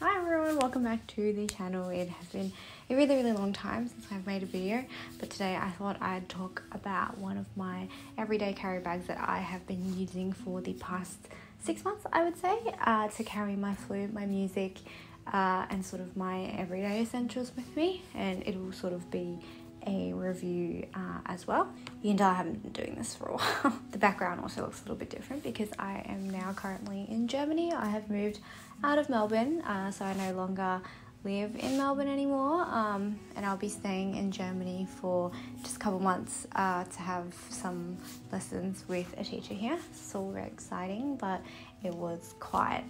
Hi everyone, welcome back to the channel. It has been a really long time since I've made a video, but today I thought I'd talk about one of my everyday carry bags that I have been using for the past 6 months, I would say, to carry my flute, my music, and sort of my everyday essentials with me, and it will sort of be a review as well. You can tell I haven't been doing this for a while. The background also looks a little bit different because I am now currently in Germany. I have moved out of Melbourne, so I no longer live in Melbourne anymore, and I'll be staying in Germany for just a couple months to have some lessons with a teacher here. It's all very exciting, but it was quite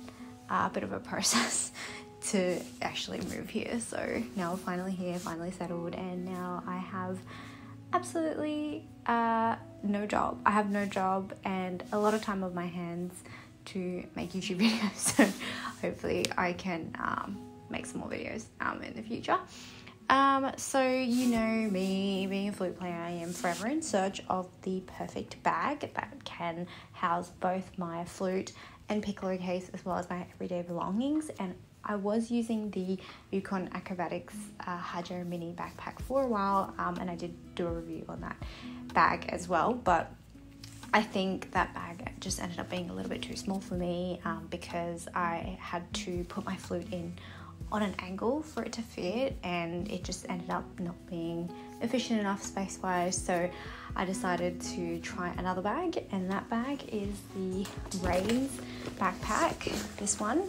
a bit of a process to actually move here. So now we're finally here, finally settled, and now I have absolutely no job. I have no job and a lot of time on my hands to make YouTube videos, so hopefully I can make some more videos in the future. So you know me, being a flute player, I am forever in search of the perfect bag that can house both my flute and piccolo case as well as my everyday belongings, and I was using the Yukon Acrobatics Hajo mini backpack for a while, and I did do a review on that bag as well, but I think that bag just ended up being a little bit too small for me because I had to put my flute in on an angle for it to fit, and it just ended up not being efficient enough space-wise, so I decided to try another bag, and that bag is the Rains backpack. This one,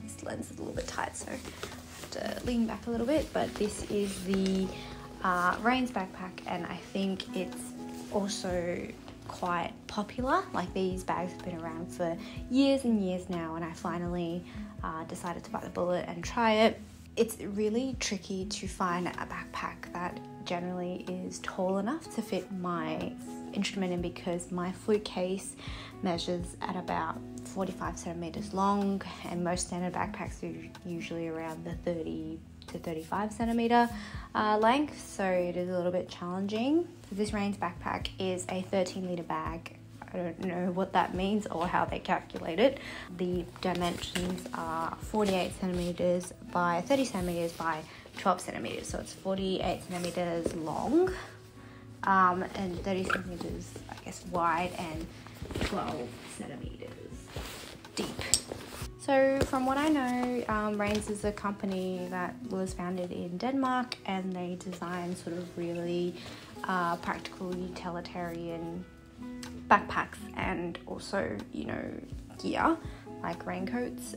this lens is a little bit tight, so I have to lean back a little bit, but this is the Rains backpack, and I think it's also quite popular. Like, these bags have been around for years and years now, and I finally decided to bite the bullet and try it. It's really tricky to find a backpack that generally is tall enough to fit my instrument in, because my flute case measures at about 45 centimeters long, and most standard backpacks are usually around the 30 to 35 centimeter length, so it is a little bit challenging. This Rains backpack is a 13-liter bag. I don't know what that means or how they calculate it. The dimensions are 48 centimeters by 30 centimeters by 12 centimeters, so it's 48 centimeters long and 30 centimeters, I guess, wide, and 12 centimeters deep. So from what I know, Rains is a company that was founded in Denmark, and they design sort of really practical utilitarian backpacks, and also, you know, gear like raincoats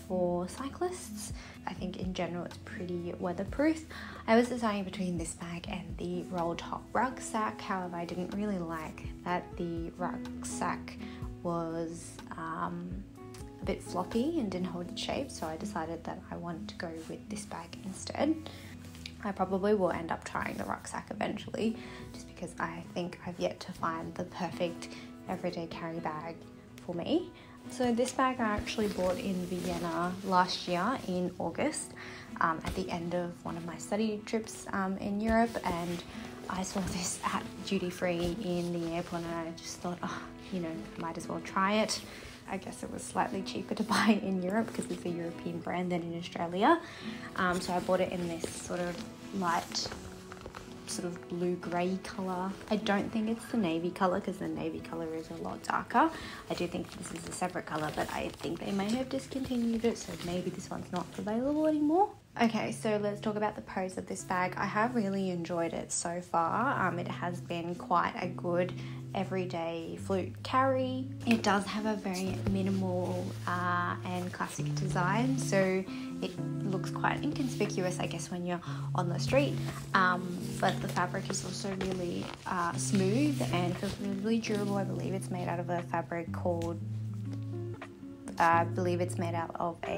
for cyclists. I think in general it's pretty weatherproof. I was deciding between this bag and the roll top rucksack. However, I didn't really like that the rucksack was a bit floppy and didn't hold its shape, so I decided that I wanted to go with this bag instead. I probably will end up trying the rucksack eventually, just because I think I've yet to find the perfect everyday carry bag for me. So this bag I actually bought in Vienna last year in August, at the end of one of my study trips in Europe, and I saw this at duty free in the airport, and I just thought, oh, you know, might as well try it. I guess it was slightly cheaper to buy in Europe because it's a European brand than in Australia. So I bought it in this sort of light, sort of blue-grey colour. I don't think it's the navy colour, because the navy colour is a lot darker. I do think this is a separate colour, but I think they may have discontinued it, so maybe this one's not available anymore. Okay, so let's talk about the pose of this bag. I have really enjoyed it so far. It has been quite a good everyday flute carry. It does have a very minimal and classic design, so it looks quite inconspicuous, I guess, when you're on the street, but the fabric is also really smooth and feels really durable. I believe it's made out of a fabric called a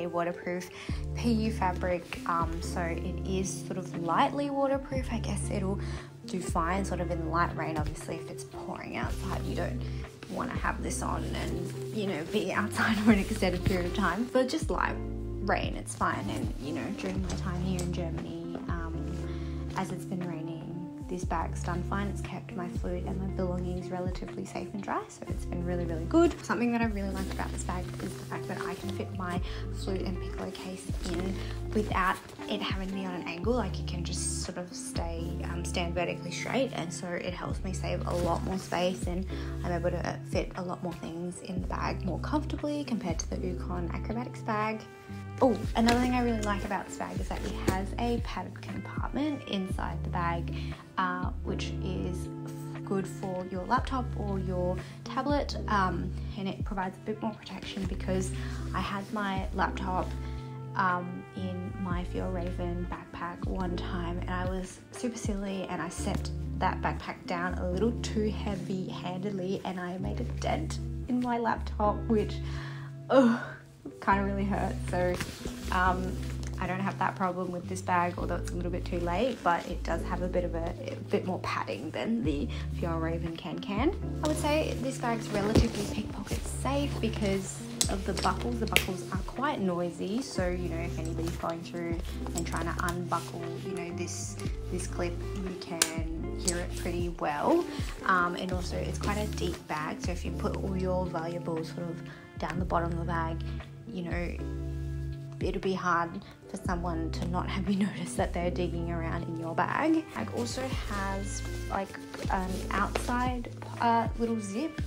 waterproof PU fabric, so it is sort of lightly waterproof. I guess it'll do fine sort of in light rain. Obviously, if it's pouring outside, you don't want to have this on and, you know, be outside for an extended period of time. But just light rain, it's fine. And, you know, during my time here in Germany, as it's been raining this bag's done fine. It's kept my flute and my belongings relatively safe and dry, so it's been really, really good. Something that I really like about this bag is the fact that I can fit my flute and piccolo case in without it having to be on an angle. Like, it can just sort of stand vertically straight, and so it helps me save a lot more space, and I'm able to fit a lot more things in the bag more comfortably compared to the Yukon Acrobatics bag. Oh, another thing I really like about this bag is that it has a padded compartment inside the bag, which is good for your laptop or your tablet, and it provides a bit more protection because I had my laptop in my Fjallraven backpack one time, and I was super silly and I set that backpack down a little too heavy-handedly, and I made a dent in my laptop, which kind of really hurt. So I don't have that problem with this bag, although it's a little bit too late, but it does have a bit more padding than the Fjallraven can. I would say this bag's relatively pickpocket safe because of the buckles. The buckles are quite noisy, so if anybody's going through and trying to unbuckle this clip, you can hear it pretty well. And also it's quite a deep bag, so if you put all your valuables sort of down the bottom of the bag, it'll be hard for someone to not have you notice that they're digging around in your bag. It also has like an outside little zip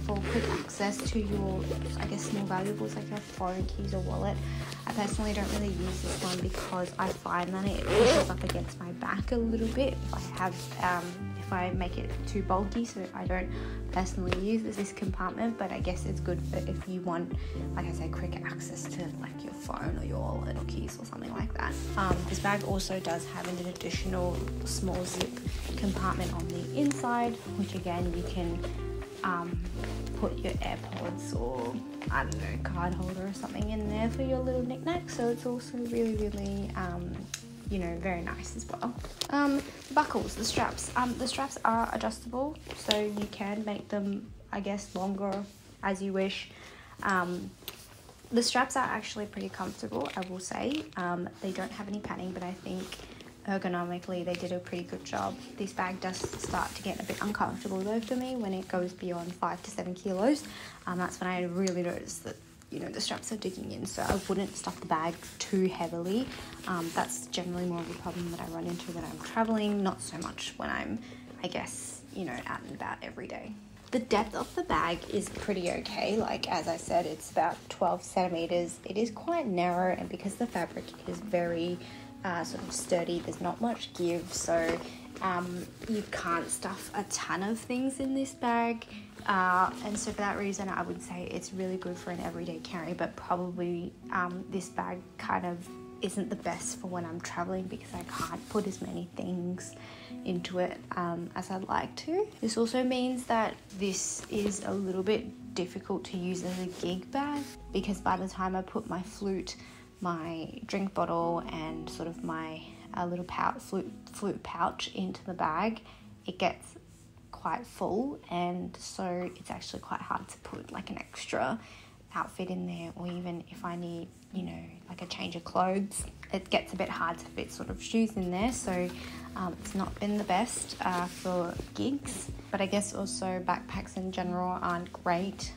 for quick access to your, I guess, small valuables like your phone, keys or wallet. I personally don't really use this one because I find that it pushes up against my back a little bit if I make it too bulky, so I don't personally use this compartment, but I guess it's good for if you want, like I say, quick access to like your phone or your wallet or keys or something like that. This bag also does have an additional small zip compartment on the inside, which again you can put your AirPods or, I don't know, card holder or something in there for your little knickknack, so it's also really, really very nice as well. Buckles, the straps. The straps are adjustable, so you can make them, I guess, longer as you wish. The straps are actually pretty comfortable, I will say. They don't have any padding, but I think ergonomically they did a pretty good job. This bag does start to get a bit uncomfortable though for me when it goes beyond 5 to 7 kilos. That's when I really noticed that the straps are digging in, so I wouldn't stuff the bag too heavily. That's generally more of a problem that I run into when I'm traveling, not so much when I'm, I guess, out and about every day. The depth of the bag is pretty okay. Like, as I said, it's about 12 centimeters. It is quite narrow, and because the fabric is very sort of sturdy, there's not much give, so you can't stuff a ton of things in this bag. And so for that reason, I would say it's really good for an everyday carry, but probably this bag kind of isn't the best for when I'm traveling because I can't put as many things into it as I'd like to. This also means that this is a little bit difficult to use as a gig bag because by the time I put my flute, my drink bottle and sort of my little flute pouch into the bag, it gets quite full, and so it's actually quite hard to put like an extra outfit in there, or even if I need like a change of clothes, it gets a bit hard to fit sort of shoes in there, so it's not been the best for gigs. But I guess also backpacks in general aren't great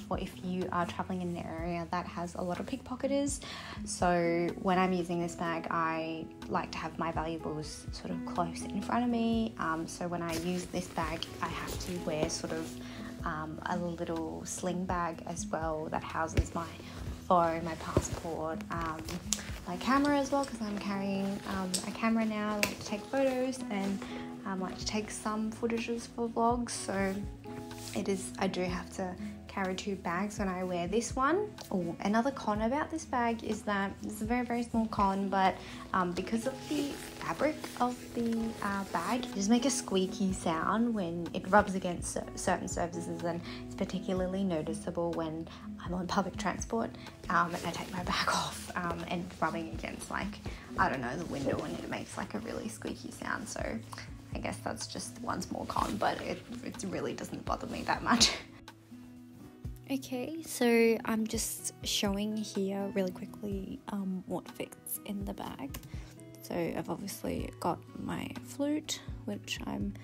for if you are traveling in an area that has a lot of pickpocketers. So when I'm using this bag, I like to have my valuables sort of close in front of me. So when I use this bag, I have to wear sort of a little sling bag as well that houses my phone, my passport, my camera as well, because I'm carrying a camera now. I like to take photos and I like to take some footages for vlogs, so I do have to carry 2 bags when I wear this one. Oh, another con about this bag is that it's a very, very small con, but because of the fabric of the bag, it does make a squeaky sound when it rubs against certain surfaces, and it's particularly noticeable when I'm on public transport and I take my bag off and rubbing against, like, I don't know, the window, and it makes like a really squeaky sound. So I guess that's just one small con, but it really doesn't bother me that much. Okay, so I'm just showing here really quickly what fits in the bag. So So I've obviously got my flute, which I'm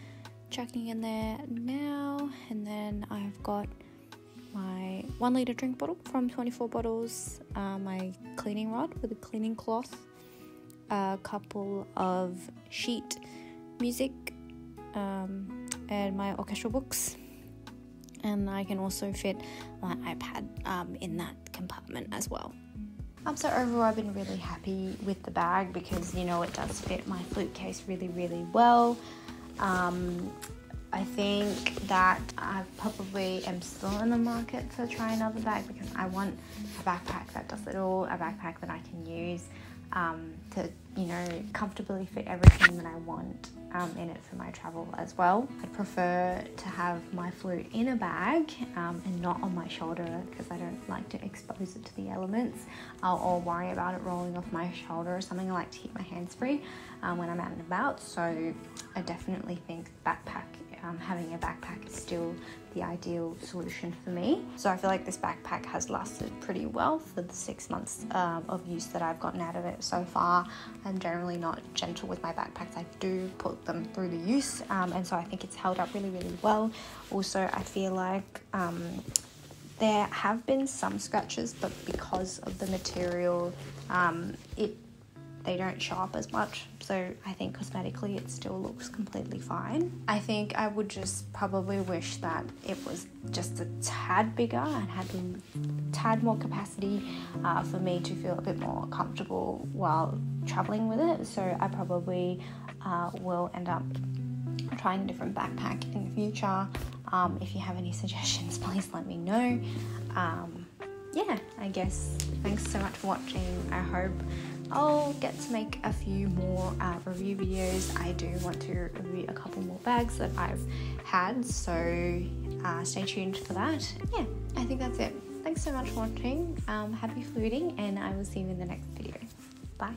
chucking in there now, and then I've got my 1 litre drink bottle from 24 Bottles, my cleaning rod with a cleaning cloth, a couple of sheet music, and my orchestral books, and I can also fit my iPad in that compartment as well. So overall I've been really happy with the bag because, you know, it does fit my flute case really, really well. I think that I probably am still in the market to try another bag because I want a backpack that does it all, a backpack that I can use to, you know, comfortably fit everything that I want in it for my travel as well. I prefer to have my flute in a bag and not on my shoulder because I don't like to expose it to the elements or worry about it rolling off my shoulder or something. I like to keep my hands free when I'm out and about, so I definitely think having a backpack is still the ideal solution for me. So I feel like this backpack has lasted pretty well for the 6 months of use that I've gotten out of it so far. I'm generally not gentle with my backpacks. I do put them through the use, and so I think it's held up really, really well. Also, I feel like there have been some scratches, but because of the material, they don't show up as much, so I think cosmetically it still looks completely fine. I think I would just probably wish that it was just a tad bigger and had a tad more capacity for me to feel a bit more comfortable while traveling with it. So I probably will end up trying a different backpack in the future. If you have any suggestions, please let me know. Yeah, I guess thanks so much for watching. I hope I'll get to make a few more review videos. I do want to review a couple more bags that I've had, so stay tuned for that. Yeah, I think that's it. Thanks so much for watching. Happy fluting, and I will see you in the next video. Bye.